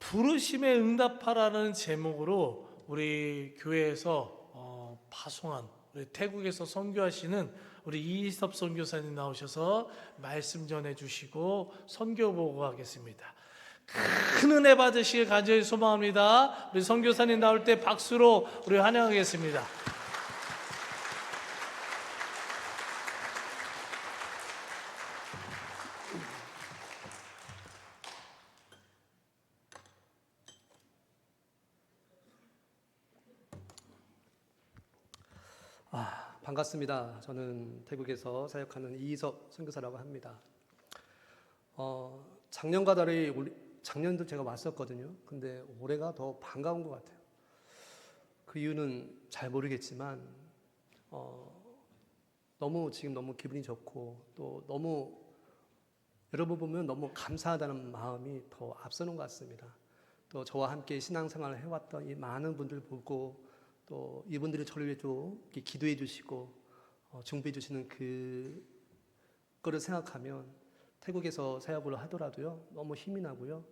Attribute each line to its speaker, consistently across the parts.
Speaker 1: 부르심에 응답하라는 제목으로 우리 교회에서 파송한 우리 태국에서 선교하시는 우리 이희섭 선교사님 나오셔서 말씀 전해주시고 선교 보고하겠습니다. 큰 은혜 받으시길 간절히 소망합니다. 우리 선교사님 나올 때 박수로 우리 환영하겠습니다.
Speaker 2: 반갑습니다. 저는 태국에서 사역하는 이희섭 선교사라고 합니다. 작년과 달리 작년도 제가 왔었거든요. 근데 올해가 더 반가운 것 같아요. 그 이유는 잘 모르겠지만 지금 너무 기분이 좋고 또 너무 여러분 보면 너무 감사하다는 마음이 더 앞서는 것 같습니다. 또 저와 함께 신앙생활을 해왔던 이 많은 분들 보고 또 이분들이 저를 위해 또 기도해 주시고 중보해 주시는 그거를 생각하면 태국에서 사역을 하더라도요 너무 힘이 나고요.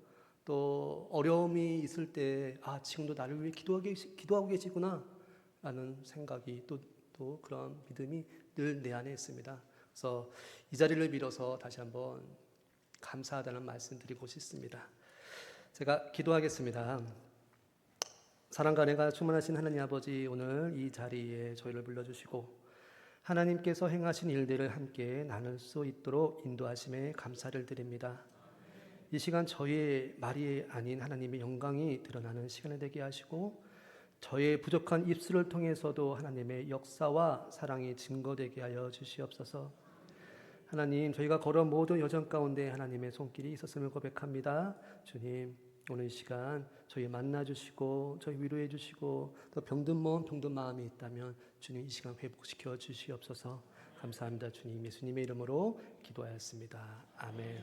Speaker 2: 또 어려움이 있을 때 지금도 나를 위해 기도하고 계시구나 라는 생각이 또 그런 믿음이 늘 내 안에 있습니다. 그래서 이 자리를 빌어서 다시 한번 감사하다는 말씀 드리고 싶습니다. 제가 기도하겠습니다. 사랑과 은혜가 충만하신 하나님 아버지, 오늘 이 자리에 저희를 불러주시고 하나님께서 행하신 일들을 함께 나눌 수 있도록 인도하심에 감사를 드립니다. 이 시간 저희의 말이 아닌 하나님의 영광이 드러나는 시간이 되게 하시고 저의 부족한 입술을 통해서도 하나님의 역사와 사랑이 증거되게 하여 주시옵소서. 하나님, 저희가 걸어온 모든 여정 가운데 하나님의 손길이 있었음을 고백합니다. 주님, 오늘 이 시간 저희 만나주시고 저희 위로해 주시고 또 병든 몸 병든 마음이 있다면 주님 이 시간 회복시켜 주시옵소서. 감사합니다. 주님, 예수님의 이름으로 기도하였습니다. 아멘.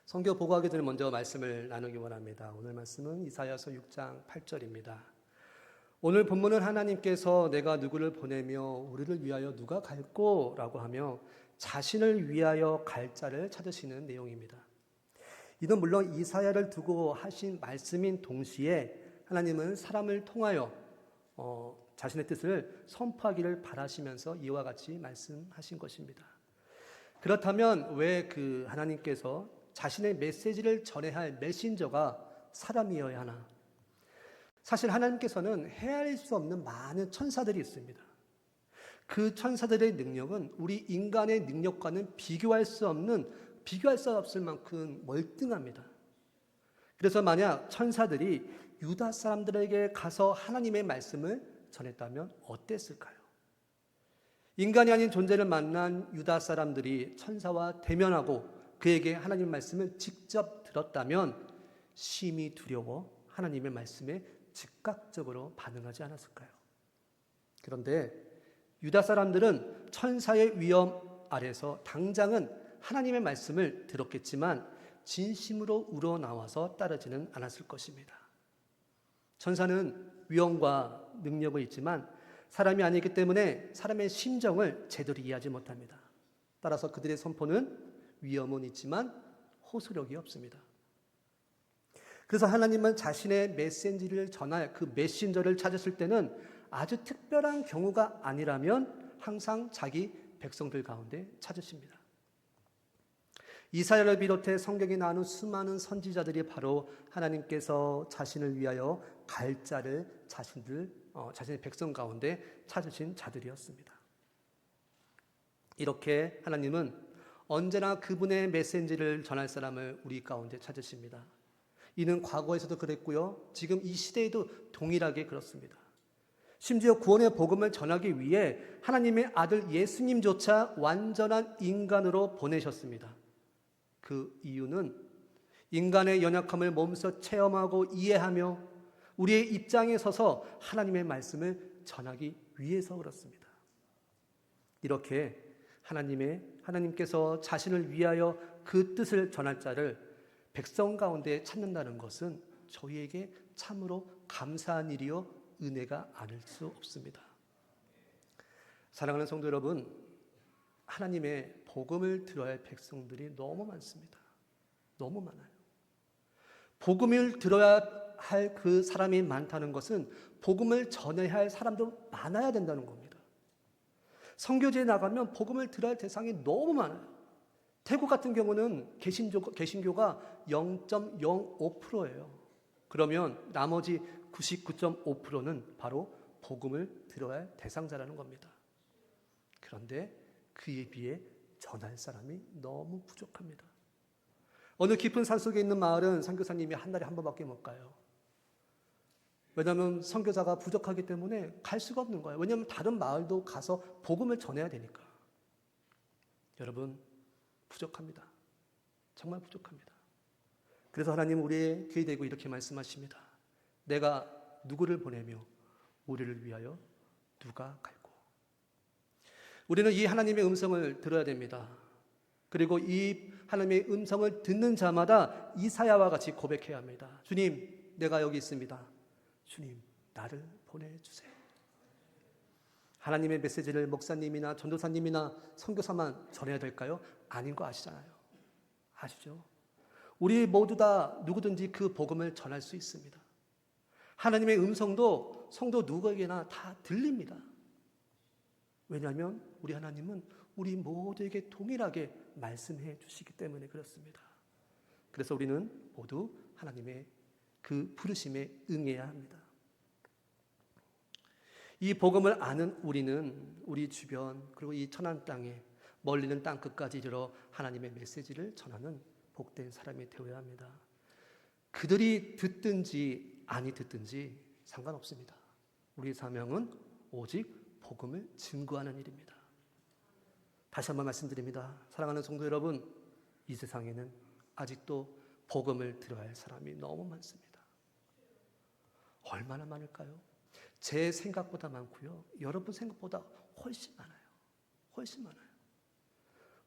Speaker 2: 선교 보고하기 전에 먼저 말씀을 나누기 원합니다. 오늘 말씀은 이사야서 6장 8절입니다. 오늘 본문은 하나님께서 내가 누구를 보내며 우리를 위하여 누가 갈꼬? 라고 하며 자신을 위하여 갈 자를 찾으시는 내용입니다. 이는 물론 이사야를 두고 하신 말씀인 동시에 하나님은 사람을 통하여 자신의 뜻을 선포하기를 바라시면서 이와 같이 말씀하신 것입니다. 그렇다면 왜 하나님께서 자신의 메시지를 전해야 할 메신저가 사람이어야 하나? 사실 하나님께서는 헤아릴 수 없는 많은 천사들이 있습니다. 그 천사들의 능력은 우리 인간의 능력과는 비교할 수 없을 만큼 월등합니다. 그래서 만약 천사들이 유다 사람들에게 가서 하나님의 말씀을 전했다면 어땠을까요? 인간이 아닌 존재를 만난 유다 사람들이 천사와 대면하고 그에게 하나님의 말씀을 직접 들었다면 심히 두려워 하나님의 말씀에 즉각적으로 반응하지 않았을까요? 그런데 유다 사람들은 천사의 위험 아래서 당장은 하나님의 말씀을 들었겠지만 진심으로 우러나와서 따르지는 않았을 것입니다. 천사는 위엄과 능력은 있지만 사람이 아니기 때문에 사람의 심정을 제대로 이해하지 못합니다. 따라서 그들의 선포는 위엄은 있지만 호소력이 없습니다. 그래서 하나님은 자신의 메시지를 전할 그 메신저를 찾으실 때는 아주 특별한 경우가 아니라면 항상 자기 백성들 가운데 찾으십니다. 이사야를 비롯해 성경에 나오는 수많은 선지자들이 바로 하나님께서 자신을 위하여 갈 자를 자신의 백성 가운데 찾으신 자들이었습니다. 이렇게 하나님은 언제나 그분의 메시지를 전할 사람을 우리 가운데 찾으십니다. 이는 과거에서도 그랬고요. 지금 이 시대에도 동일하게 그렇습니다. 심지어 구원의 복음을 전하기 위해 하나님의 아들 예수님조차 완전한 인간으로 보내셨습니다. 그 이유는 인간의 연약함을 몸소 체험하고 이해하며 우리의 입장에 서서 하나님의 말씀을 전하기 위해서 그렇습니다. 이렇게 하나님께서 자신을 위하여 그 뜻을 전할 자를 백성 가운데 찾는다는 것은 저희에게 참으로 감사한 일이요 은혜가 아닐 수 없습니다. 사랑하는 성도 여러분, 하나님의 복음을 들어야 할 백성들이 너무 많습니다. 너무 많아요. 복음을 들어야 할 그 사람이 많다는 것은 복음을 전해야 할 사람도 많아야 된다는 겁니다. 선교지에 나가면 복음을 들어야 할 대상이 너무 많아요. 태국 같은 경우는 개신교가 0.05%예요. 그러면 나머지 99.5%는 바로 복음을 들어야 할 대상자라는 겁니다. 그런데 그에 비해 전할 사람이 너무 부족합니다. 어느 깊은 산속에 있는 마을은 선교사님이 한 달에 한 번밖에 못 가요. 왜냐하면 선교사가 부족하기 때문에 갈 수가 없는 거예요. 왜냐하면 다른 마을도 가서 복음을 전해야 되니까. 여러분, 부족합니다. 정말 부족합니다. 그래서 하나님 우리의 귀에 대고 이렇게 말씀하십니다. 내가 누구를 보내며 우리를 위하여 누가 갈고. 우리는 이 하나님의 음성을 들어야 됩니다. 그리고 이 하나님의 음성을 듣는 자마다 이사야와 같이 고백해야 합니다. 주님, 내가 여기 있습니다. 주님, 나를 보내주세요. 하나님의 메시지를 목사님이나 전도사님이나 선교사만 전해야 될까요? 아닌 거 아시잖아요. 아시죠? 우리 모두 다 누구든지 그 복음을 전할 수 있습니다. 하나님의 음성도 성도 누구에게나 다 들립니다. 왜냐하면 우리 하나님은 우리 모두에게 동일하게 말씀해 주시기 때문에 그렇습니다. 그래서 우리는 모두 하나님의 그 부르심에 응해야 합니다. 이 복음을 아는 우리는 우리 주변 그리고 이 천한 땅에 멀리는 땅 끝까지 이르러 하나님의 메시지를 전하는 복된 사람이 되어야 합니다. 그들이 듣든지 아니 듣든지 상관없습니다. 우리의 사명은 오직 복음을 증거하는 일입니다. 다시 한번 말씀드립니다. 사랑하는 성도 여러분, 이 세상에는 아직도 복음을 들어야 할 사람이 너무 많습니다. 얼마나 많을까요? 제 생각보다 많고요. 여러분 생각보다 훨씬 많아요. 훨씬 많아요.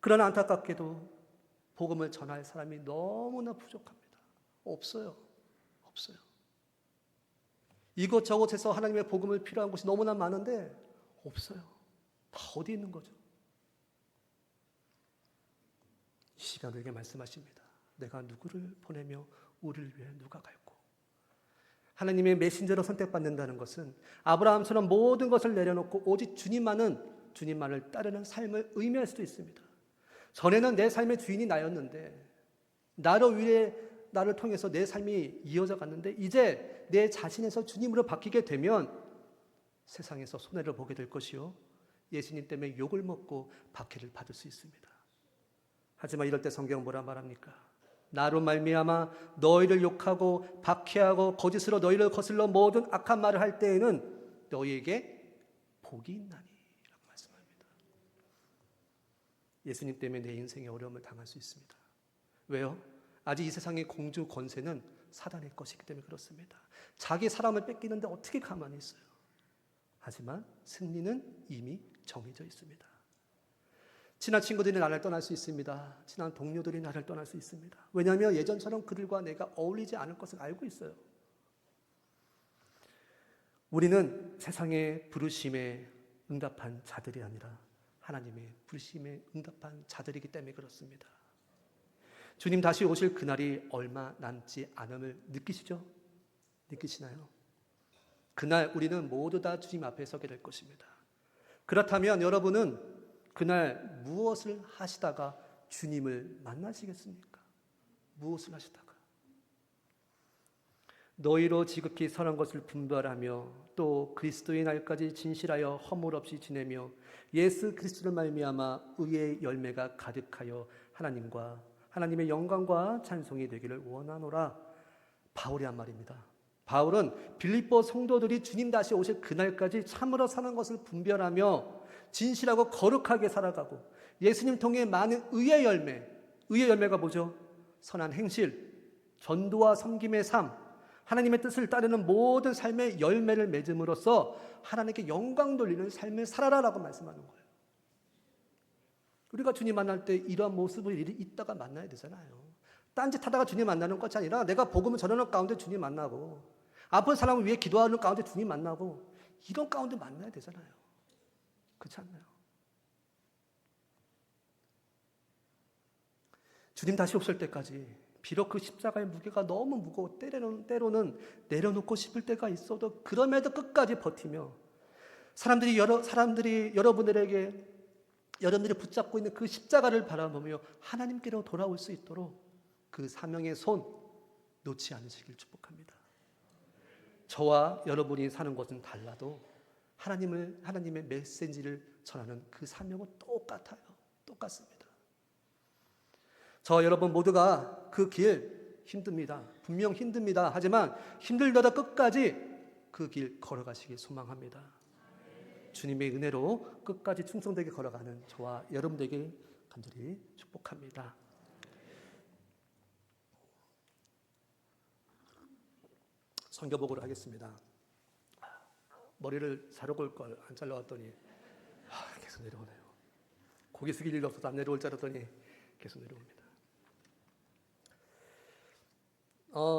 Speaker 2: 그러나 안타깝게도 복음을 전할 사람이 너무나 부족합니다. 없어요. 없어요. 이곳저곳에서 하나님의 복음을 필요한 곳이 너무나 많은데 없어요. 다 어디 있는 거죠? 이 시간 우리에게 말씀하십니다. 내가 누구를 보내며 우리를 위해 누가 갈고. 하나님의 메신저로 선택받는다는 것은 아브라함처럼 모든 것을 내려놓고 오직 주님만을 따르는 삶을 의미할 수도 있습니다. 전에는 내 삶의 주인이 나였는데 나를 통해서 내 삶이 이어져 갔는데 이제 내 자신에서 주님으로 바뀌게 되면 세상에서 손해를 보게 될 것이요 예수님 때문에 욕을 먹고 박해를 받을 수 있습니다. 하지만 이럴 때 성경은 뭐라 말합니까? 나로 말미암아 너희를 욕하고 박해하고 거짓으로 너희를 거슬러 모든 악한 말을 할 때에는 너희에게 복이 있나니 라고 말씀합니다. 예수님 때문에 내 인생에 어려움을 당할 수 있습니다. 왜요? 아직 이 세상의 공주 권세는 사단의 것이기 때문에 그렇습니다. 자기 사람을 뺏기는데 어떻게 가만히 있어요? 하지만 승리는 이미 정해져 있습니다. 친한 친구들이 나를 떠날 수 있습니다. 친한 동료들이 나를 떠날 수 있습니다. 왜냐하면 예전처럼 그들과 내가 어울리지 않을 것을 알고 있어요. 우리는 세상의 부르심에 응답한 자들이 아니라 하나님의 부르심에 응답한 자들이기 때문에 그렇습니다. 주님 다시 오실 그날이 얼마 남지 않음을 느끼시죠? 느끼시나요? 그날 우리는 모두 다 주님 앞에 서게 될 것입니다. 그렇다면 여러분은 그날 무엇을 하시다가 주님을 만나시겠습니까? 무엇을 하시다가? 너희로 지극히 선한 것을 분별하며 또 그리스도의 날까지 진실하여 허물 없이 지내며 예수 그리스도를 말미암아 의의 열매가 가득하여 하나님의 영광과 찬송이 되기를 원하노라. 바울이 한 말입니다. 바울은 빌립보 성도들이 주님 다시 오실 그날까지 참으로 사는 것을 분별하며 진실하고 거룩하게 살아가고 예수님 통해 많은 의의 열매가 뭐죠? 선한 행실, 전도와 섬김의 삶, 하나님의 뜻을 따르는 모든 삶의 열매를 맺음으로써 하나님께 영광 돌리는 삶을 살아라라고 말씀하는 거예요. 우리가 주님 만날 때 이러한 모습을 있다가 만나야 되잖아요. 딴짓하다가 주님 만나는 것이 아니라 내가 복음을 전하는 가운데 주님 만나고 아픈 사람을 위해 기도하는 가운데 주님 만나고 이런 가운데 만나야 되잖아요. 그렇지 않나요? 주님 다시 오실 때까지 비록 그 십자가의 무게가 너무 무거워 때로는 내려놓고 싶을 때가 있어도 그럼에도 끝까지 버티며 사람들이 여러분들이 붙잡고 있는 그 십자가를 바라보며 하나님께로 돌아올 수 있도록 그 사명의 손 놓지 않으시길 축복합니다. 저와 여러분이 사는 것은 달라도 하나님의 메시지를 전하는 그 사명은 똑같아요. 똑같습니다. 저 여러분 모두가 그 길 힘듭니다. 분명 힘듭니다. 하지만 힘들더라도 끝까지 그 길 걸어가시길 소망합니다. 주님의 은혜로 끝까지 충성되게 걸어가는 저와 여러분들에게 간절히 축복합니다. 선교복으로 하겠습니다. 머리를 자르고 올 걸 안 잘라왔더니 계속 내려오네요. 고개 숙일 일 없어서 안 내려올 줄 알았더니 계속 내려옵니다.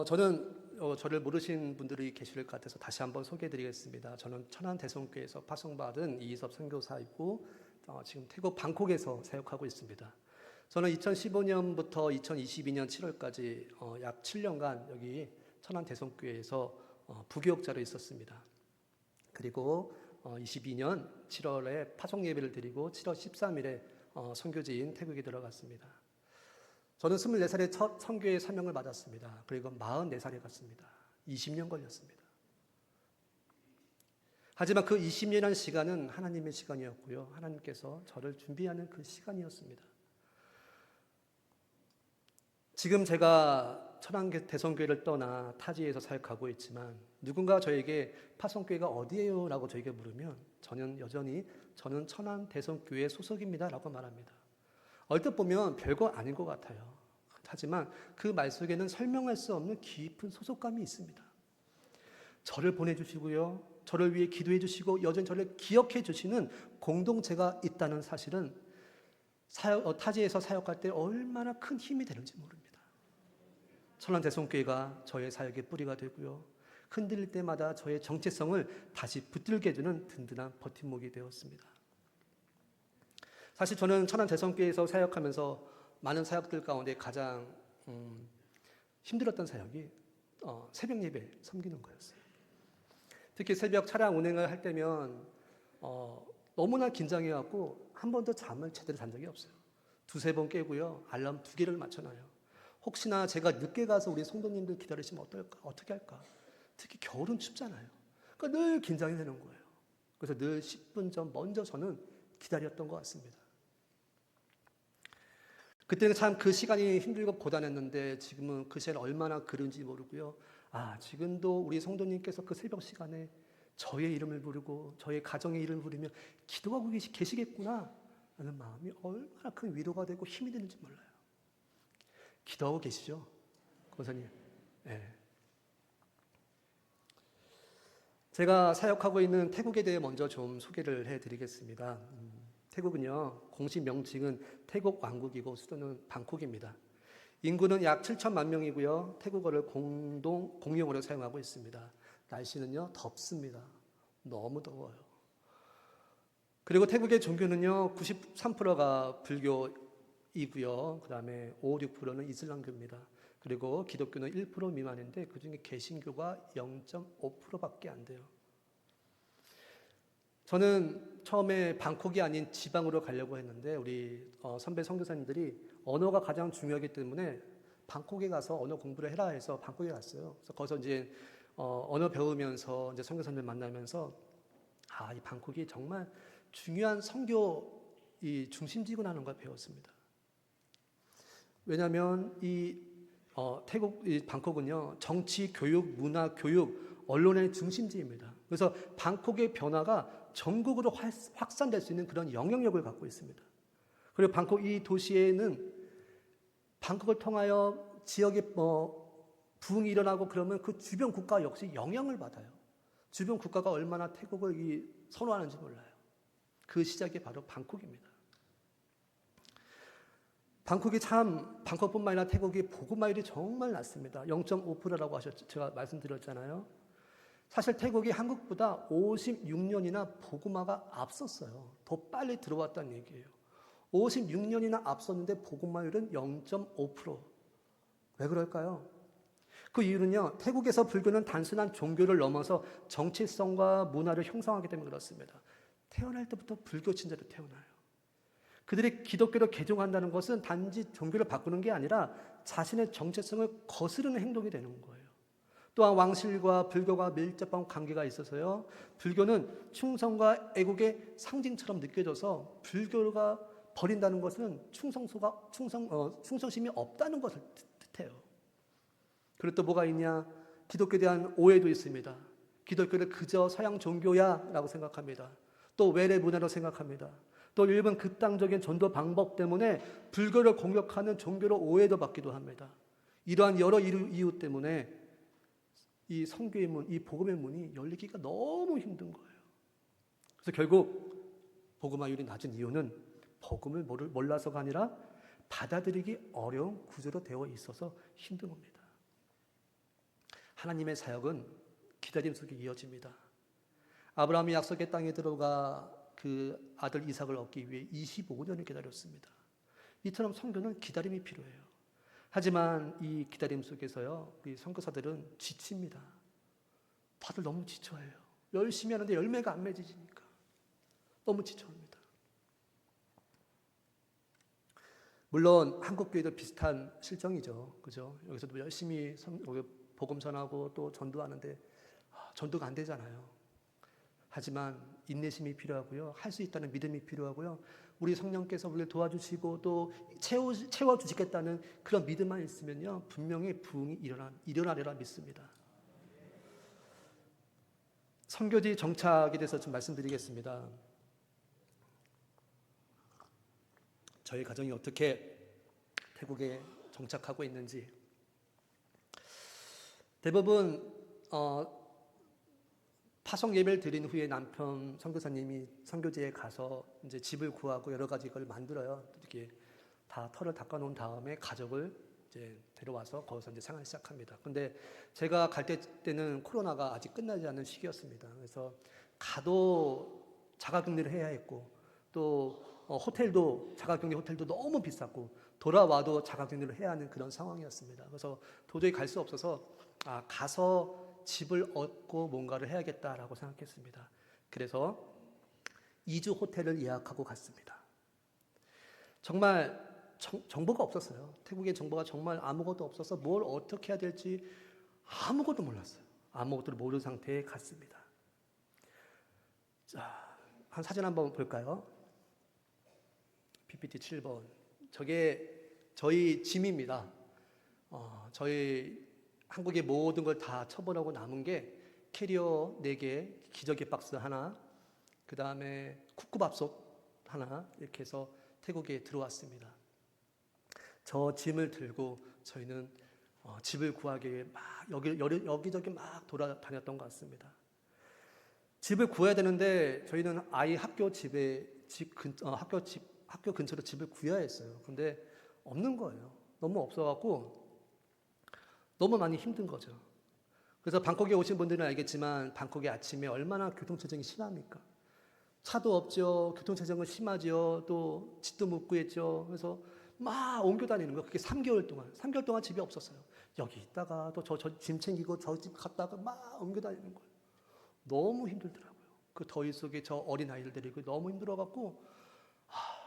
Speaker 2: 저는 저를 모르신 분들이 계실 것 같아서 다시 한번 소개해드리겠습니다. 저는 천안대성교회에서 파송받은 이희섭 선교사이고 지금 태국 방콕에서 사역하고 있습니다. 저는 2015년부터 2022년 7월까지 약 7년간 여기 천안대성교회에서 부교역자로 있었습니다. 그리고 22년 7월에 파송 예배를 드리고 7월 13일에 선교지인 태국에 들어갔습니다. 저는 24살에 첫 선교의 사명을 받았습니다. 그리고 44살에 갔습니다. 20년 걸렸습니다. 하지만 그 20년이라는 시간은 하나님의 시간이었고요. 하나님께서 저를 준비하는 그 시간이었습니다. 지금 제가 천안대성교회를 떠나 타지에서 사역하고 있지만 누군가 저에게 파송교회가 어디예요? 라고 저에게 물으면 저는 여전히 저는 천안대성교회 소속입니다. 라고 말합니다. 얼핏 보면 별거 아닌 것 같아요. 하지만 그 말 속에는 설명할 수 없는 깊은 소속감이 있습니다. 저를 보내주시고요. 저를 위해 기도해 주시고 여전히 저를 기억해 주시는 공동체가 있다는 사실은 타지에서 사역할 때 얼마나 큰 힘이 되는지 모릅니다. 천안대성교회가 저의 사역의 뿌리가 되고요. 흔들릴 때마다 저의 정체성을 다시 붙들게 해주는 든든한 버팀목이 되었습니다. 사실 저는 천안대성교회에서 사역하면서 많은 사역들 가운데 가장 힘들었던 사역이 새벽 예배 섬기는 거였어요. 특히 새벽 차량 운행을 할 때면 너무나 긴장해갖고 한 번도 잠을 제대로 잔 적이 없어요. 두세 번 깨고요. 알람 2개를 맞춰놔요. 혹시나 제가 늦게 가서 우리 성도님들 기다리시면 어떻게 할까? 특히 겨울은 춥잖아요. 그러니까 늘 긴장이 되는 거예요. 그래서 늘 10분 전 먼저 저는 기다렸던 것 같습니다. 그때는 참 그 시간이 힘들고 고단했는데 지금은 그 시간이 얼마나 그른지 모르고요. 지금도 우리 성도님께서 그 새벽 시간에 저의 이름을 부르고 저의 가정의 이름을 부르며 기도하고 계시겠구나 하는 마음이 얼마나 큰 위로가 되고 힘이 되는지 몰라요. 기도하고 계시죠? 권사님. 네. 제가 사역하고 있는 태국에 대해 먼저 좀 소개를 해드리겠습니다. 태국은요, 공식 명칭은 태국 왕국이고 수도는 방콕입니다. 인구는 약 7천만 명이고요. 태국어를 공용어로 사용하고 있습니다. 날씨는요, 덥습니다. 너무 더워요. 그리고 태국의 종교는요, 93%가 불교이고요. 그 다음에 5, 6%는 이슬람교입니다. 그리고 기독교는 1% 미만인데 그중에 개신교가 0.5%밖에 안 돼요. 저는 처음에 방콕이 아닌 지방으로 가려고 했는데 우리 선배 선교사님들이 언어가 가장 중요하기 때문에 방콕에 가서 언어 공부를 해라 해서 방콕에 갔어요. 그래서 거기서 이제 언어 배우면서 이제 선교사님들 만나면서 이 방콕이 정말 중요한 선교 이 중심지구라는 걸 배웠습니다. 왜냐하면 태국 방콕은요 정치, 교육, 문화, 교육, 언론의 중심지입니다. 그래서 방콕의 변화가 전국으로 확산될 수 있는 그런 영향력을 갖고 있습니다. 그리고 방콕 이 도시에는 방콕을 통하여 지역에 부흥이 일어나고 그러면 그 주변 국가 역시 영향을 받아요. 주변 국가가 얼마나 태국을 선호하는지 몰라요. 그 시작이 바로 방콕입니다. 방콕뿐만 아니라 태국이 복음화율이 정말 낮습니다. 0.5%라고 제가 말씀드렸잖아요. 사실 태국이 한국보다 56년이나 복음화가 앞섰어요. 더 빨리 들어왔다는 얘기예요. 56년이나 앞섰는데 복음화율은 0.5%. 왜 그럴까요? 그 이유는요, 태국에서 불교는 단순한 종교를 넘어서 정치성과 문화를 형성하기 때문에 그렇습니다. 태어날 때부터 불교 신자로 태어나요. 그들이 기독교로 개종한다는 것은 단지 종교를 바꾸는 게 아니라 자신의 정체성을 거스르는 행동이 되는 거예요. 또한 왕실과 불교가 밀접한 관계가 있어서요, 불교는 충성과 애국의 상징처럼 느껴져서 불교가 버린다는 것은 충성심이 없다는 것을 뜻해요. 그리고 또 뭐가 있냐? 기독교에 대한 오해도 있습니다. 기독교를 그저 서양 종교야라고 생각합니다. 또 외래 문화로 생각합니다. 또 일본 극단적인 전도 방법 때문에 불교를 공격하는 종교로 오해도 받기도 합니다. 이러한 여러 이유 때문에 이 선교의 문, 이 복음의 문이 열리기가 너무 힘든 거예요. 그래서 결국 복음화율이 낮은 이유는 복음을 몰라서가 아니라 받아들이기 어려운 구조로 되어 있어서 힘든 겁니다. 하나님의 사역은 기다림 속에 이어집니다. 아브라함이 약속의 땅에 들어가 그 아들 이삭을 얻기 위해 25년을 기다렸습니다. 이처럼 선교는 기다림이 필요해요. 하지만 이 기다림 속에서요, 우리 선교사들은 지칩니다. 다들 너무 지쳐해요. 열심히 하는데 열매가 안 맺어지니까 너무 지쳐합니다. 물론 한국 교회도 비슷한 실정이죠, 그죠? 여기서도 열심히 복음 전하고 또 전도하는데 전도가 안 되잖아요. 하지만 인내심이 필요하고요, 할 수 있다는 믿음이 필요하고요, 우리 성령께서 우리를 도와주시고 또 채워주시겠다는 그런 믿음만 있으면요, 분명히 부흥이 일어나리라 믿습니다. 선교지 정착에 대해서 좀 말씀드리겠습니다. 저희 가정이 어떻게 태국에 정착하고 있는지. 대부분 파송 예배를 드린 후에 남편 선교사님이 선교지에 가서 이제 집을 구하고 여러 가지 걸 만들어요. 이렇게 다 털을 닦아 놓은 다음에 가족을 이제 데려와서 거기서 이제 생활을 시작합니다. 근데 제가 갈 때는 코로나가 아직 끝나지 않은 시기였습니다. 그래서 가도 자가격리를 해야 했고, 또 자가격리 호텔도 너무 비쌌고, 돌아와도 자가격리를 해야 하는 그런 상황이었습니다. 그래서 도저히 갈 수 없어서 가서 집을 얻고 뭔가를 해야겠다라고 생각했습니다. 그래서 2주 호텔을 예약하고 갔습니다. 정말 정보가 없었어요. 태국의 정보가 정말 아무것도 없어서 뭘 어떻게 해야 될지 아무것도 몰랐어요. 아무것도 모르는 상태에 갔습니다. 자, 한 사진 한번 볼까요? PPT 7번. 저게 저희 짐입니다. 저희 한국의 모든 걸 다 처분하고 남은 게 캐리어 4개, 기저귀 박스 하나, 그 다음에 쿠쿠밥솥 하나, 이렇게 해서 태국에 들어왔습니다. 저 짐을 들고 저희는 집을 구하기 위해 막 여기저기 막 돌아다녔던 것 같습니다. 집을 구해야 되는데 저희는 아이 학교 근처로 집을 구해야 했어요. 근데 없는 거예요. 너무 없어갖고 너무 많이 힘든 거죠. 그래서 방콕에 오신 분들은 알겠지만 방콕의 아침에 얼마나 교통체증이 심합니까? 차도 없죠. 교통체증은 심하죠. 또 집도 못 구했죠. 그래서 막 옮겨 다니는 거예요. 그게 3개월 동안 집이 없었어요. 여기 있다가 또 저 짐 챙기고 저 집 갔다가 막 옮겨 다니는 거예요. 너무 힘들더라고요. 그 더위 속에 저 어린 아이들 데리고 너무 힘들어갖고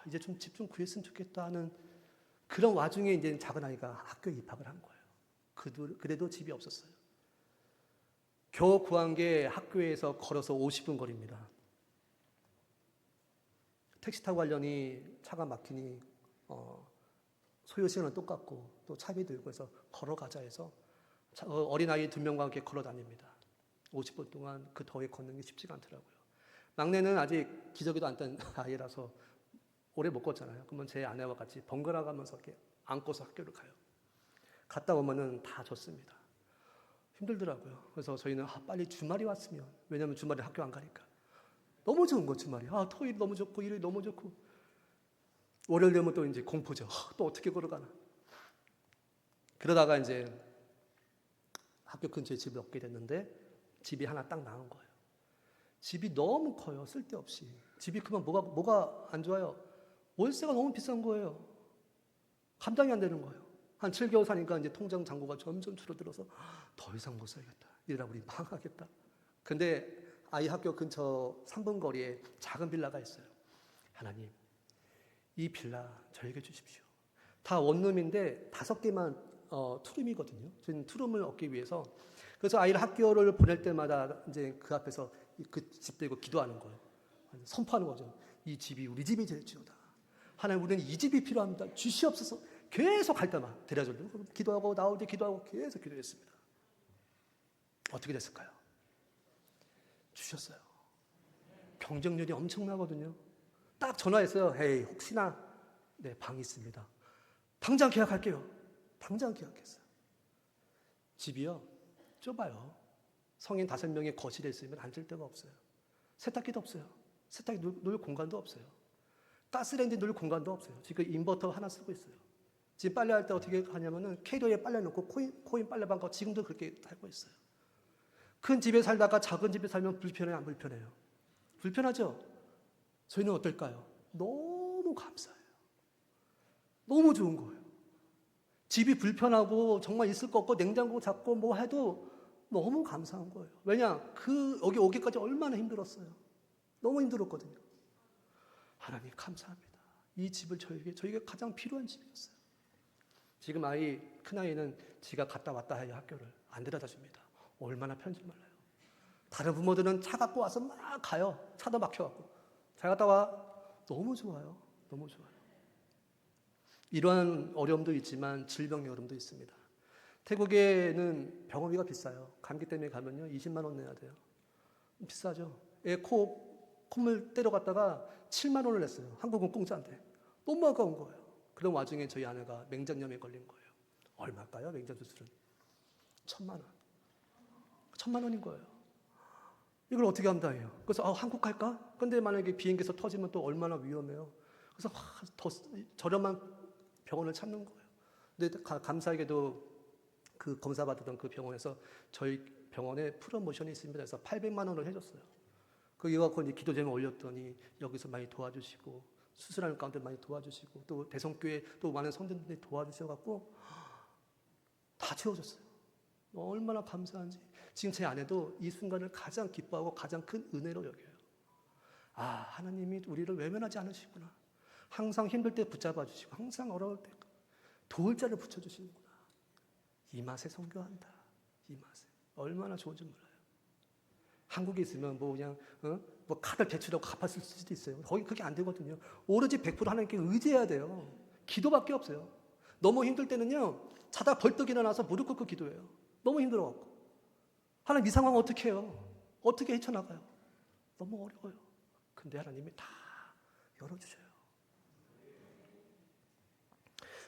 Speaker 2: 이제 좀 집 좀 구했으면 좋겠다 하는 그런 와중에 이제 작은 아이가 학교에 입학을 한 거예요. 그래도 집이 없었어요. 겨우 구한 게 학교에서 걸어서 50분 거리입니다. 택시 타고 가려니 차가 막히니 소요 시간은 똑같고 또 차비 들고 해서 걸어가자 해서 어린아이 2명과 함께 걸어 다닙니다. 50분 동안 그 더위에 걷는 게 쉽지가 않더라고요. 막내는 아직 기저귀도 안 딴 아이라서 오래 못 걷잖아요. 그러면 제 아내와 같이 번갈아 가면서 이렇게 안고서 학교를 가요. 갔다 오면은 다 젖습니다. 힘들더라고요. 그래서 저희는 빨리 주말이 왔으면, 왜냐하면 주말에 학교 안 가니까. 너무 좋은 거 주말이. 토요일 너무 좋고 일요일 너무 좋고 월요일 되면 또 이제 공포죠. 또 어떻게 걸어가나. 그러다가 이제 학교 근처에 집을 얻게 됐는데 집이 하나 딱 나온 거예요. 집이 너무 커요. 쓸데없이. 집이 크면 뭐가 안 좋아요? 월세가 너무 비싼 거예요. 감당이 안 되는 거예요. 한 7개월 사니까 이제 통장 잔고가 점점 줄어들어서 더 이상 못 살겠다. 이러다 우리 망하겠다. 근데 아이 학교 근처 3분 거리에 작은 빌라가 있어요. 하나님, 이 빌라 저에게 주십시오. 다 원룸인데 5개만 투룸이거든요. 저희는 투룸을 얻기 위해서 그래서 아이를 학교를 보낼 때마다 이제 그 앞에서 그 집 대고 기도하는 거예요. 선포하는 거죠. 이 집이 우리 집이 될지어다. 하나님, 우리는 이 집이 필요합니다. 주시옵소서. 계속 갈 때만 데려주고 기도하고 나올 때 기도하고 계속 기도했습니다. 어떻게 됐을까요? 주셨어요. 경쟁률이 엄청나거든요. 딱 전화했어요. 헤이, 혹시나 네, 방이 있습니다. 당장 계약할게요. 당장 계약했어요. 집이요, 좁아요. 성인 5명의 거실에 있으면 앉을 데가 없어요. 세탁기도 없어요. 세탁기 놓을 공간도 없어요. 가스레인지 놓을 공간도 없어요. 지금 인버터 하나 쓰고 있어요. 지금 빨래할 때 어떻게 하냐면은 캐리어에 빨래 넣고 코인 빨래방 가 지금도 그렇게 살고 있어요. 큰 집에 살다가 작은 집에 살면 불편해요, 안 불편해요? 불편하죠? 저희는 어떨까요? 너무 감사해요. 너무 좋은 거예요. 집이 불편하고 정말 있을 거 없고 냉장고 잡고 뭐 해도 너무 감사한 거예요. 왜냐? 여기 오기까지 얼마나 힘들었어요. 너무 힘들었거든요. 하나님 감사합니다. 이 집을 저에게 가장 필요한 집이었어요. 지금 큰아이는 지가 갔다 왔다 해야 학교를 안 데려다 줍니다. 얼마나 편지 몰라요. 다른 부모들은 차 갖고 와서 막 가요. 차도 막혀갖고. 잘 갔다 와. 너무 좋아요. 너무 좋아요. 이러한 어려움도 있지만 질병의 어려움도 있습니다. 태국에는 병원비가 비싸요. 감기 때문에 가면요 20만 원 내야 돼요. 비싸죠. 콧물 때려갔다가 7만 원을 냈어요. 한국은 공짜인데. 너무 아까운 거예요. 그런 와중에 저희 아내가 맹장염에 걸린 거예요. 얼마일까요? 맹장 수술은 1,000만 원. 1,000만 원인 거예요. 이걸 어떻게 한다해요? 그래서 한국 갈까? 근데 만약에 비행기에서 터지면 또 얼마나 위험해요. 그래서 더 저렴한 병원을 찾는 거예요. 근데 감사하게도 그 검사 받았던 그 병원에서 저희 병원에 프로모션이 있습니다. 그래서 800만 원을 해줬어요. 이거 갖고 이제 기도 제목 올렸더니 여기서 많이 도와주시고 수술하는 가운데 많이 도와주시고 또 대성교회 또 많은 성도들이 도와주셔갖고 다 채워줬어요. 얼마나 감사한지. 지금 제 아내도 이 순간을 가장 기뻐하고 가장 큰 은혜로 여겨요. 하나님이 우리를 외면하지 않으시구나. 항상 힘들 때 붙잡아 주시고 항상 어려울 때 도울 자를 붙여주시는구나. 이 맛에 선교한다. 이 맛에. 얼마나 좋은지 몰라요. 한국에 있으면 그냥 카드 대출하고 갚았을 수도 있어요. 거기 그게 안 되거든요. 오로지 100% 하나님께 의지해야 돼요. 기도밖에 없어요. 너무 힘들 때는요. 자다 벌떡 일어나서 무릎 꿇고 기도해요. 너무 힘들어갖고. 하나님 이 상황 어떻게 해요? 어떻게 헤쳐나가요? 너무 어려워요. 근데 하나님이 다 열어주셔요.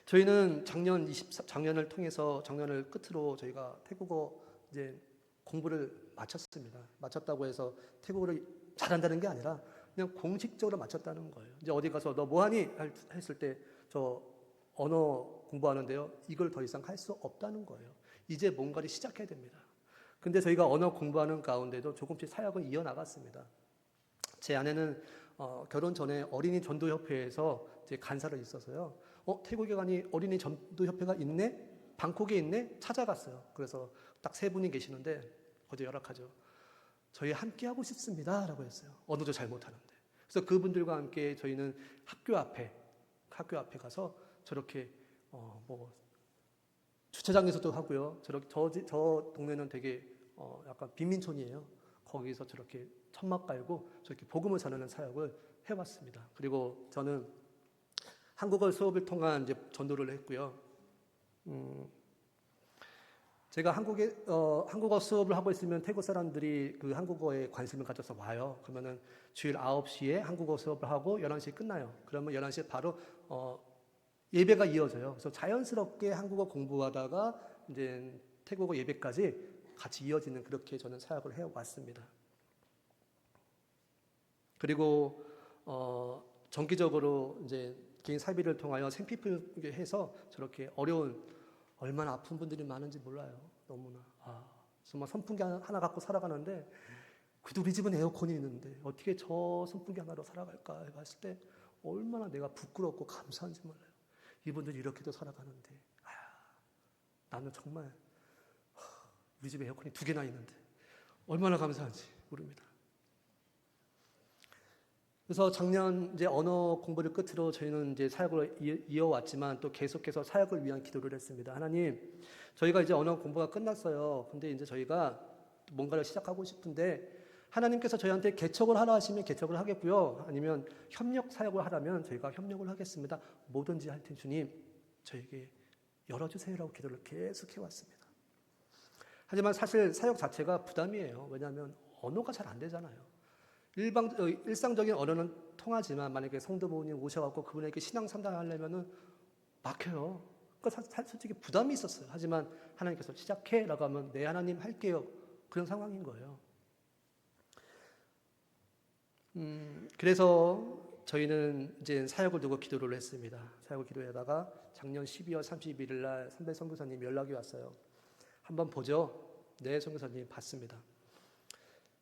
Speaker 2: 저희는 작년을 통해서 작년을 끝으로 저희가 태국어 이제 공부를 마쳤습니다. 마쳤다고 해서 태국어를 잘한다는 게 아니라 그냥 공식적으로 마쳤다는 거예요. 이제 어디 가서 너 뭐하니? 했을 때 저 언어 공부하는데요. 이걸 더 이상 할 수 없다는 거예요. 이제 뭔가를 시작해야 됩니다. 근데 저희가 언어 공부하는 가운데도 조금씩 사역을 이어나갔습니다. 제 아내는 결혼 전에 어린이 전도협회에서 이제 간사를 있어서요. 태국에 가니 어린이 전도협회가 있네? 방콕에 있네? 찾아갔어요. 그래서 딱 3분이 계시는데 어제 연락하죠. 저희 함께 하고 싶습니다. 라고 했어요. 언어도 잘 못하는데. 그래서 그분들과 함께 저희는 학교 앞에 가서 저렇게 주차장에서도 하고요. 저 동네는 되게 약간 빈민촌이에요. 거기서 저렇게 천막 깔고 저렇게 복음을 전하는 사역을 해왔습니다. 그리고 저는 한국어 수업을 통한 이제 전도를 했고요. 제가 한국어 수업을 하고 있으면 태국 사람들이 그 한국어에 관심을 가져서 와요. 그러면은 주일 9시에 한국어 수업을 하고 11시에 끝나요. 그러면 11시에 바로 예배가 이어져요. 그래서 자연스럽게 한국어 공부하다가 이제 태국어 예배까지 같이 이어지는 그렇게 저는 사역을 해왔습니다. 그리고 정기적으로 이제 개인 사비를 통하여 생피플 해서 저렇게 얼마나 아픈 분들이 많은지 몰라요. 너무나. 정말 선풍기 하나 갖고 살아가는데 그래도 우리 집은 에어컨이 있는데 어떻게 저 선풍기 하나로 살아갈까 했을 때 얼마나 내가 부끄럽고 감사한지 몰라요. 이분들이 이렇게도 살아가는데 나는 정말 우리 집에 에어컨이 2개나 있는데 얼마나 감사한지 모릅니다. 그래서 작년 이제 언어 공부를 끝으로 저희는 이제 사역을 이어왔지만 또 계속해서 사역을 위한 기도를 했습니다. 하나님, 저희가 이제 언어 공부가 끝났어요. 근데 이제 저희가 뭔가를 시작하고 싶은데 하나님께서 저희한테 개척을 하라 하시면 개척을 하겠고요. 아니면 협력 사역을 하라면 저희가 협력을 하겠습니다. 뭐든지 할 테니 주님, 저에게 열어주세요라고 기도를 계속 해왔습니다. 하지만 사실 사역 자체가 부담이에요. 왜냐하면 언어가 잘 안 되잖아요. 일상적인 언어는 통하지만 만약에 성도부모님 오셔갖고 그분에게 신앙 상담하려면은 막혀요. 그러니까 솔직히 부담이 있었어요. 하지만 하나님께서 시작해라고 하면 네 하나님 할게요. 그런 상황인 거예요. 그래서 저희는 이제 사역을 두고 기도를 했습니다. 사역을 기도하다가 작년 12월 31일 날 선배 선교사님 연락이 왔어요. 한번 보죠. 네, 선교사님 봤습니다.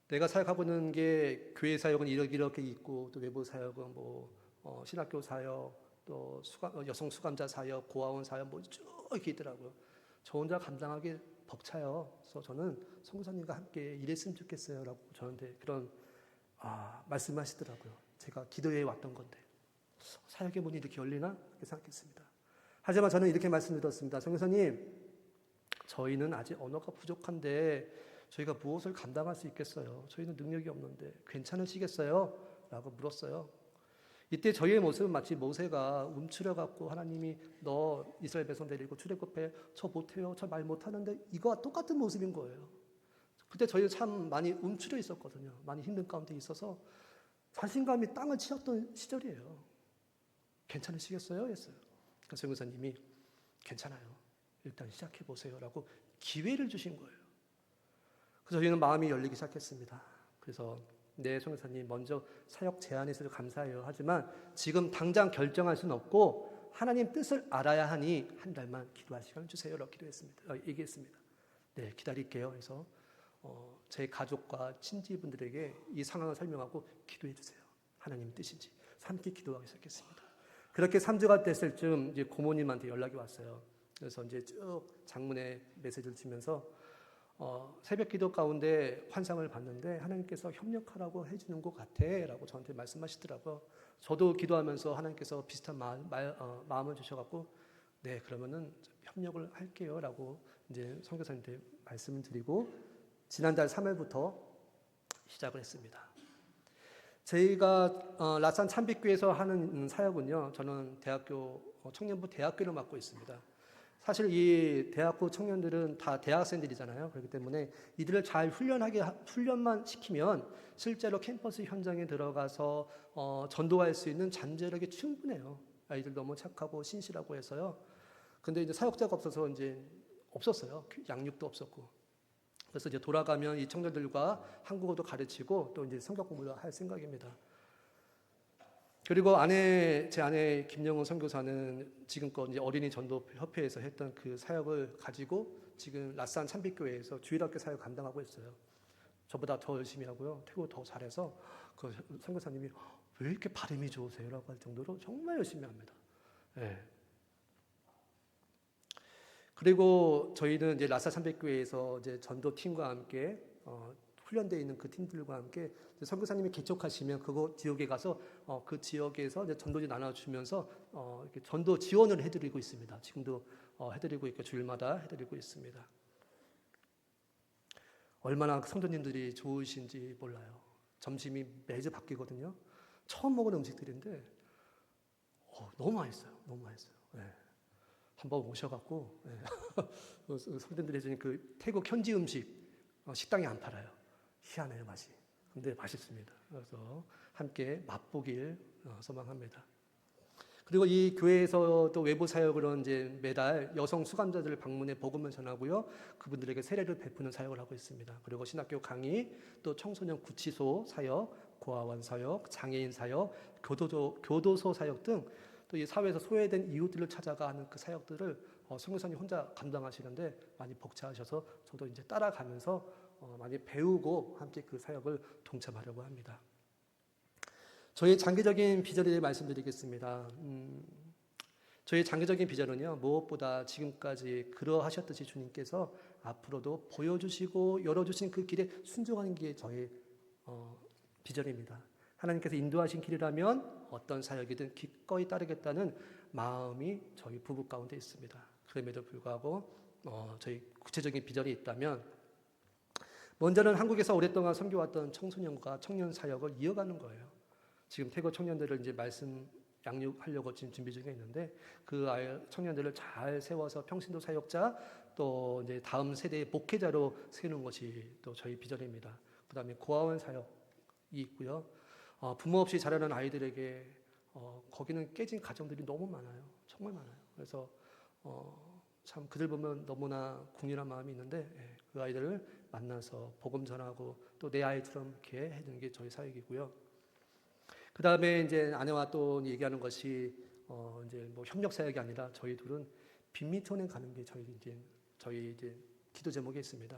Speaker 2: 내가 사역하고 있는 게 교회 사역은 이렇게 있고 또 외부 사역은 뭐 신학교 사역 또 여성 수감자 사역 고아원 사역 뭐 쭉 이렇게 있더라고요. 저 혼자 감당하기 벅차요. 그래서 저는 선교사님과 함께 일했으면 좋겠어요라고 저한테 그런 말씀하시더라고요. 제가 기도해 왔던 건데 사역의 문이 이렇게 열리나 이렇게 생각했습니다. 하지만 저는 이렇게 말씀드렸습니다. 선교사님, 저희는 아직 언어가 부족한데 저희가 무엇을 감당할 수 있겠어요? 저희는 능력이 없는데 괜찮으시겠어요? 라고 물었어요. 이때 저희의 모습은 마치 모세가 움츠려갖고 하나님이 너 이스라엘 백성 데리고 출애굽해 저 못해요, 저 말 못하는데 이거와 똑같은 모습인 거예요. 그때 저희는 참 많이 움츠려 있었거든요. 많이 힘든 가운데 있어서 자신감이 땅을 치었던 시절이에요. 괜찮으시겠어요? 했어요. 그래서 선교사님이 괜찮아요. 일단 시작해 보세요라고 기회를 주신 거예요. 그래서 저희는 마음이 열리기 시작했습니다. 그래서 네, 선교사님 먼저 사역 제안해 주셔서 감사해요. 하지만 지금 당장 결정할 수는 없고 하나님 뜻을 알아야 하니 한 달만 기도할 시간을 주세요라고 얘기했습니다. 네, 기다릴게요. 그래서 제 가족과 친지분들에게 이 상황을 설명하고 기도해 주세요. 하나님 뜻인지 함께 기도하기 시작했습니다. 그렇게 3주가 됐을 즈음 이제 고모님한테 연락이 왔어요. 그래서 이제 쭉 장문의 메시지를 주면서 새벽 기도 가운데 환상을 봤는데 하나님께서 협력하라고 해주는 것 같아라고 저한테 말씀하시더라고요. 저도 기도하면서 하나님께서 비슷한 마음을 주셔갖고 네, 그러면은 협력을 할게요라고 이제 선교사님한테 말씀을 드리고 지난달 3일부터 시작을 했습니다. 저희가 라산 참빛교회에서 하는 사역은요, 저는 청년부 대학교를 맡고 있습니다. 사실 이 대학교 청년들은 다 대학생들이잖아요. 그렇기 때문에 이들을 잘 훈련만 시키면 실제로 캠퍼스 현장에 들어가서 전도할 수 있는 잠재력이 충분해요. 아이들 너무 착하고 신실하고 해서요. 근데 이제 사역자가 없어서 이제 없었어요. 양육도 없었고. 그래서 이제 돌아가면 이 청년들과 한국어도 가르치고 또 이제 성경 공부도 할 생각입니다. 그리고 제 아내 김영훈 선교사는 지금껏 이제 어린이 전도 협회에서 했던 그 사역을 가지고 지금 라산 참빛교회에서 주일학교 사역 감당하고 있어요. 저보다 더 열심히 하고요. 태국 더 잘해서 그 선교사님이 왜 이렇게 발음이 좋으세요라고 할 정도로 정말 열심히 합니다. 네. 그리고 저희는 이제 라산 참빛교회에서 이제 전도 팀과 함께 훈련되어 있는 그 팀들과 함께 선교사님이 개척하시면 그거 지역에 가서 그 지역에서 이제 전도지 나눠주면서 이렇게 전도 지원을 해드리고 있습니다. 지금도 해드리고 있고 주일마다 해드리고 있습니다. 얼마나 성도님들이 좋으신지 몰라요. 점심이 매주 바뀌거든요. 처음 먹은 음식들인데 너무 맛있어요. 너무 맛있어요. 네. 한번 오셔갖고 성도님들이 해주는 그 태국 현지 음식 식당에 안 팔아요. 희한해요, 맛이. 근데 맛있습니다. 그래서 함께 맛보길 소망합니다. 그리고 이 교회에서 또 외부 사역으로 이제 매달 여성 수감자들을 방문해 복음을 전하고요. 그분들에게 세례를 베푸는 사역을 하고 있습니다. 그리고 신학교 강의, 또 청소년 구치소 사역, 고아원 사역, 장애인 사역, 교도소 사역 등 또 이 사회에서 소외된 이웃들을 찾아가 하는 그 사역들을 선교사님 혼자 감당하시는데 많이 벅차하셔서 저도 이제 따라가면서 많이 배우고 함께 그 사역을 동참하려고 합니다. 저희 장기적인 비전을 말씀드리겠습니다. 저희 장기적인 비전은요, 무엇보다 지금까지 그러하셨듯이 주님께서 앞으로도 보여주시고 열어주신 그 길에 순종하는 게 저희 비전입니다. 하나님께서 인도하신 길이라면 어떤 사역이든 기꺼이 따르겠다는 마음이 저희 부부 가운데 있습니다. 그럼에도 불구하고 저희 구체적인 비전이 있다면 먼저는 한국에서 오랫동안 섬겨왔던 청소년과 청년 사역을 이어가는 거예요. 지금 태국 청년들을 이제 말씀 양육하려고 지금 준비 중에 있는데 그 청년들을 잘 세워서 평신도 사역자 또 이제 다음 세대의 목회자로 세우는 것이 또 저희 비전입니다. 그다음에 고아원 사역이 있고요. 부모 없이 자라는 아이들에게 거기는 깨진 가정들이 너무 많아요. 정말 많아요. 그래서 참 그들 보면 너무나 궁일한 마음이 있는데 그 아이들을 만나서 복음 전하고 또 내 아이처럼 이렇게 해주는 게 저희 사역이고요. 그 다음에 이제 아내와 또 얘기하는 것이 이제 뭐 협력 사역이 아니라 저희 둘은 빈민촌에 가는 게 저희 이제 기도 제목에 있습니다.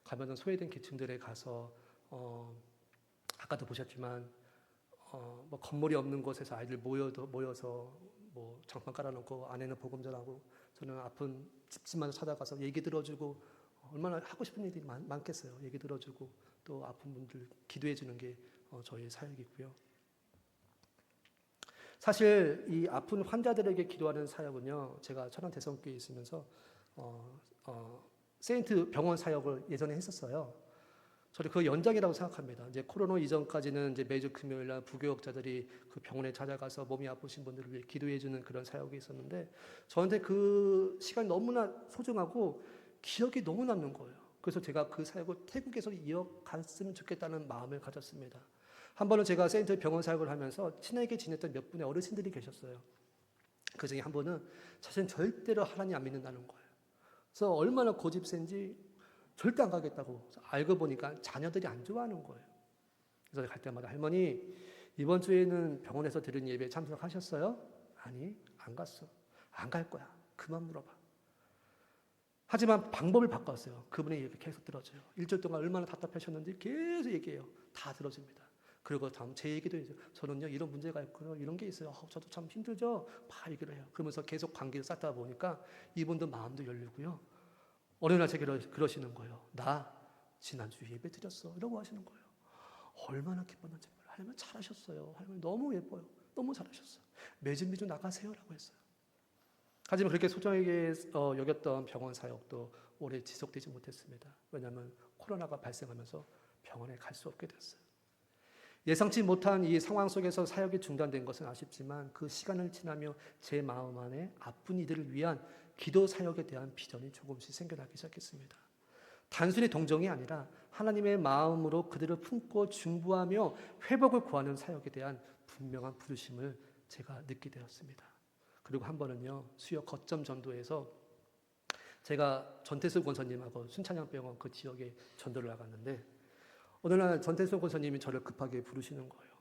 Speaker 2: 가면은 소외된 계층들에 가서 아까도 보셨지만 뭐 건물이 없는 곳에서 아이들 모여서 뭐 장판 깔아놓고 아내는 복음 전하고 저는 아픈 집집마다 찾아가서 얘기 들어주고 얼마나 하고 싶은 일이 많겠어요. 얘기 들어주고 또 아픈 분들 기도해 주는 게 저희 사역이고요. 사실 이 아픈 환자들에게 기도하는 사역은요, 제가 천안 대성교회에 있으면서 세인트 병원 사역을 예전에 했었어요. 저는 그 연장이라고 생각합니다. 이제 코로나 이전까지는 이제 매주 금요일날 부교역자들이 그 병원에 찾아가서 몸이 아프신 분들을 위해 기도해주는 그런 사역이 있었는데 저한테 그 시간이 너무나 소중하고 기억이 너무 남는 거예요. 그래서 제가 그 사역을 태국에서 이어갔으면 좋겠다는 마음을 가졌습니다. 한 번은 제가 세인트 병원 사역을 하면서 친하게 지냈던 몇 분의 어르신들이 계셨어요. 그 중에 한 분은 자신은 절대로 하나님 안 믿는다는 거예요. 그래서 얼마나 고집센지 절대 안 가겠다고. 알고 보니까 자녀들이 안 좋아하는 거예요. 그래서 갈 때마다 할머니 이번 주에는 병원에서 드린 예배에 참석하셨어요? 아니 안 갔어. 안 갈 거야. 그만 물어봐. 하지만 방법을 바꿨어요. 그분의 얘기 계속 들어줘요. 일주일 동안 얼마나 답답하셨는지 계속 얘기해요. 다 들어줍니다. 그리고 다음 제 얘기도 해요. 저는요 이런 문제가 있고요. 이런 게 있어요. 저도 참 힘들죠. 다 얘기를 해요. 그러면서 계속 관계를 쌓다 보니까 이분도 마음도 열리고요. 어느 날 제게 그러시는 거예요. 나 지난주에 예배 드렸어. 이러고 하시는 거예요. 얼마나 기뻤는지 몰라요. 할머니 잘하셨어요. 할머니 너무 예뻐요. 너무 잘하셨어요. 매주 나가세요. 라고 했어요. 하지만 그렇게 소중하게 여겼던 병원 사역도 오래 지속되지 못했습니다. 왜냐하면 코로나가 발생하면서 병원에 갈 수 없게 됐어요. 예상치 못한 이 상황 속에서 사역이 중단된 것은 아쉽지만 그 시간을 지나며 제 마음 안에 아픈 이들을 위한 기도 사역에 대한 비전이 조금씩 생겨나기 시작했습니다. 단순히 동정이 아니라 하나님의 마음으로 그들을 품고 중보하며 회복을 구하는 사역에 대한 분명한 부르심을 제가 느끼게 되었습니다. 그리고 한 번은요, 수요 거점 전도에서 제가 전태수 권사님하고 순찬양병원 그 지역에 전도를 나갔는데 어느 날 전태수 권사님이 저를 급하게 부르시는 거예요.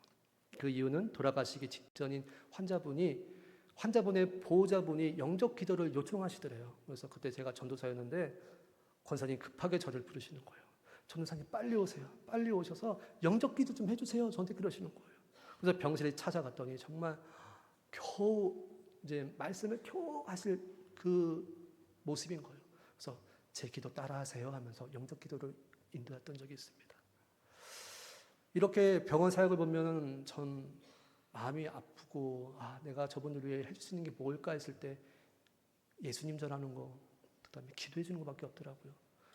Speaker 2: 그 이유는 돌아가시기 직전인 환자분의 보호자분이 영접 기도를 요청하시더래요. 그래서 그때 제가 전도사였는데 권사님 급하게 저를 부르시는 거예요. 전도사님 빨리 오세요. 빨리 오셔서 영접 기도 좀 해주세요. 저한테 그러시는 거예요. 그래서 병실에 찾아갔더니 정말 겨우 이제 말씀을 겨우 하실 그 모습인 거예요. 그래서 제 기도 따라하세요 하면서 영접 기도를 인도했던 적이 있습니다. 이렇게 병원 사역을 보면 전 마음이 아프고 내가 저분들 위해 해줄 수 있는 게 뭘까 했을 때 예수님 전하는 거, 그다음에 기도해 주는 것밖에 없더라고요.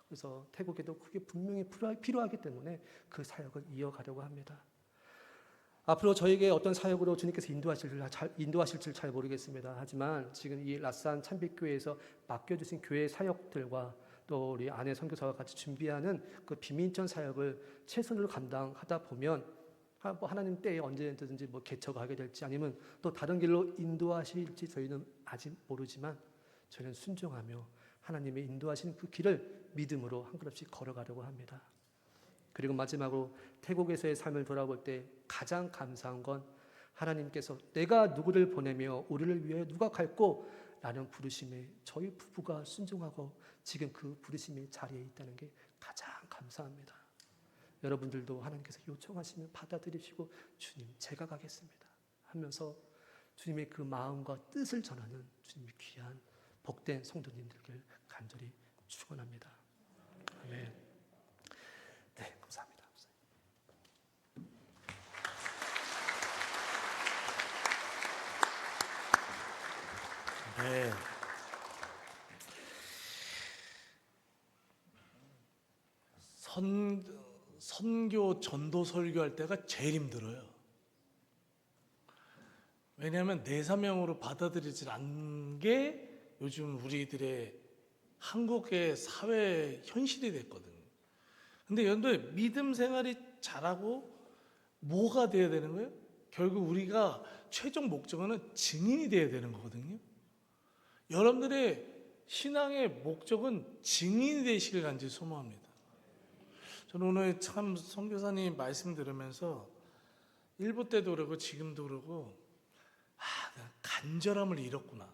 Speaker 2: 그래서 태국에도 그게 분명히 필요하기 때문에 그 사역을 이어가려고 합니다. 앞으로 저에게 어떤 사역으로 주님께서 인도하실지 잘 모르겠습니다. 하지만 지금 이 라산 참빛교회에서 맡겨주신 교회 사역들과 또 우리 아내 선교사와 같이 준비하는 그 비민천 사역을 최선으로 감당하다 보면 하나님 때에 언제든지 뭐 개척하게 될지 아니면 또 다른 길로 인도하실지 저희는 아직 모르지만 저희는 순종하며 하나님의 인도하시는 그 길을 믿음으로 한 걸음씩 걸어가려고 합니다. 그리고 마지막으로 태국에서의 삶을 돌아볼 때 가장 감사한 건 하나님께서 내가 누구를 보내며 우리를 위해 누가 갈고 라는 부르심에 저희 부부가 순종하고 지금 그 부르심의 자리에 있다는 게 가장 감사합니다. 여러분들도 하나님께서 요청하시면 받아들이시고 주님 제가 가겠습니다 하면서 주님의 그 마음과 뜻을 전하는 주님의 귀한 복된 성도님들을 간절히 축원합니다. 아멘. 네, 감사합니다.
Speaker 1: 네. 선교 전도 설교할 때가 제일 힘들어요. 왜냐하면 내 사명으로 받아들이질 않는 게 요즘 우리들의 한국의 사회 현실이 됐거든요. 근데 여러분들 믿음 생활이 잘하고 뭐가 돼야 되는 거예요? 결국 우리가 최종 목적은 증인이 돼야 되는 거거든요. 여러분들의 신앙의 목적은 증인이 되시길 간절히 소망합니다. 저는 오늘 참 선교사님 말씀 들으면서 일부 때도 그러고 지금도 그러고 내가 간절함을 잃었구나.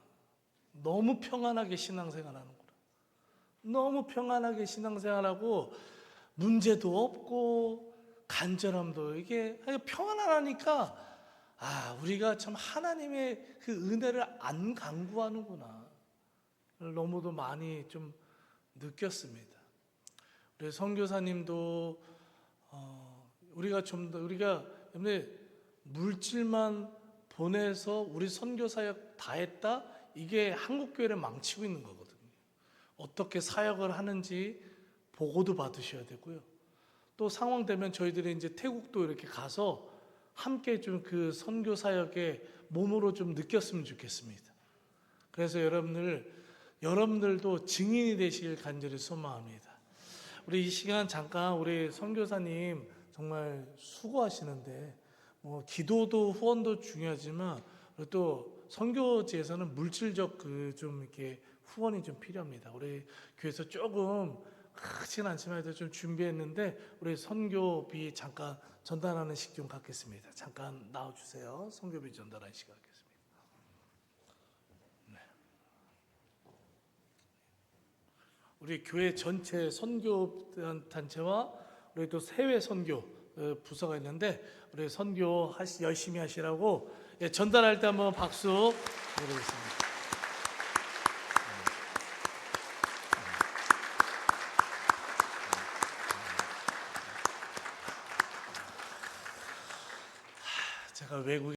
Speaker 1: 너무 평안하게 신앙생활하는구나. 너무 평안하게 신앙생활하고 문제도 없고 간절함도 이게 평안하니까 우리가 참 하나님의 그 은혜를 안 강구하는구나. 너무도 많이 좀 느꼈습니다. 우리 선교사님도 우리가 좀 더 우리가 물질만 보내서 우리 선교 사역 다 했다, 이게 한국 교회를 망치고 있는 거거든요. 어떻게 사역을 하는지 보고도 받으셔야 되고요. 또 상황 되면 저희들이 이제 태국도 이렇게 가서 함께 좀 그 선교 사역에 몸으로 좀 느꼈으면 좋겠습니다. 그래서 여러분들도 증인이 되시길 간절히 소망합니다. 우리 이 시간 잠깐 우리 선교사님 정말 수고하시는데 기도도 후원도 중요하지만 또 선교지에서는 물질적 좀 이렇게 후원이 좀 필요합니다. 우리 교회에서 조금 크진 않지만 좀 준비했는데 우리 선교비 잠깐 전달하는 식 좀 갖겠습니다. 잠깐 나와주세요. 선교비 전달하는 시간 갖겠습니다. 네. 우리 교회 전체 선교 단체와 우리 또 해외 선교 부서가 있는데 우리 선교 열심히 하시라고 전달할 때 한번 박수 드리겠습니다. 제가 외국에